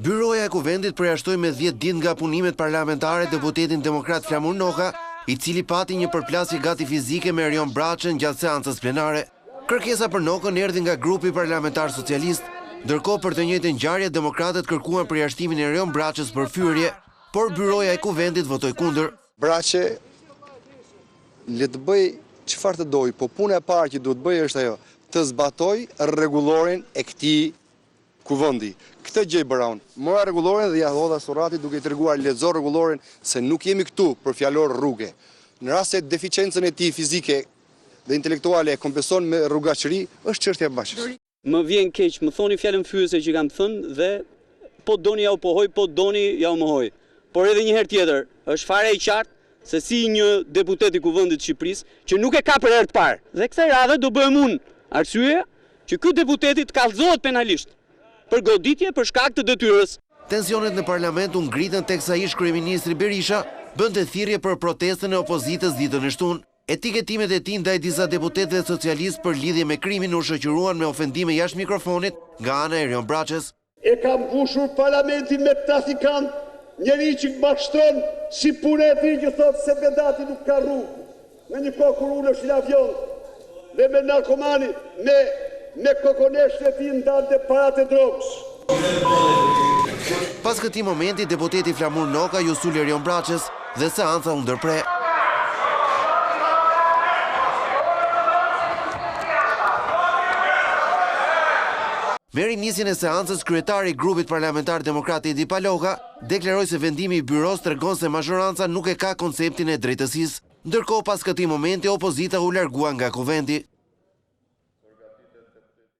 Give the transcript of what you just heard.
Byroja e Kuvendit përjashtoi me 10 ditë nga punimet parlamentare deputetin demokrat Flamur Noka, i cili pati një përplasje gati fizike me Erion Braçën gjatë seancës plenare. Kërkesa për Nokën erdhi nga grupi parlamentar socialist, ndërkohë për të njëjtën ngjarje demokratët kërkuan përjashtimin e Erion Braçës për fyrje, por byroja e Kuvendit votoi kundër. Braçe le të bëj çfarë të doj, po puna e parë që duhet bëj është ajo, të zbatoj rregullorin e këtij kuvendi. Këtë gjë bëra unë. Mora rregullorin dhe ja hodha Surratit duke i treguar lexo rregullorin se nuk jemi këtu për fjalor rruge. Në rast se deficiencën e tij fizike dhe intelektuale e kompenson me rrugaqëri, është çështja e Braçës. Më vjen keq, më thoni fjalën fyese që kam thënë dhe po doni ja u pohoj, po doni ja u mohoj. Por edhe një herë tjetër, është fare e qartë se si një deputet i Kuvendit të Shqipërisë që nuk e ka për herë të parë. Dhe kësaj radhe do bëhem unë arsye që ky deputeti të kallëzohet penalisht për goditje për shkak të detyrës. Tensionet në parlament u ngritën teksa ish kryeministri Berisha bënte thirrje për protestën e opozitës ditën e shtunë. Etiketimet e tij ndaj disa deputetëve socialistë për lidhje me krimin u shoqëruan me ofendime jashtë mikrofonit nga ana e Erion Braçës. E ka mbushur parlamentin me trafikant, njeri që mashtron si punë e tij që thotë se Bedati nuk ka rrugë. Në një kohë kur ulesh në avion dhe me narkomani, me kokonesht e tij ndante parat e drogës. Pas këtij momenti, deputeti Flamur Noka ju sul Erion Braçës dhe seanca u ndërpre. Me rinisjen e seancës, kryetari i grupit parlamentar demokrat Edi Paloka deklaroi se vendimi i byros tregon se mazhoranca nuk e ka konceptin e drejtësisë. Ndërkohë pas këtij momenti opozita u largua nga kuvendi.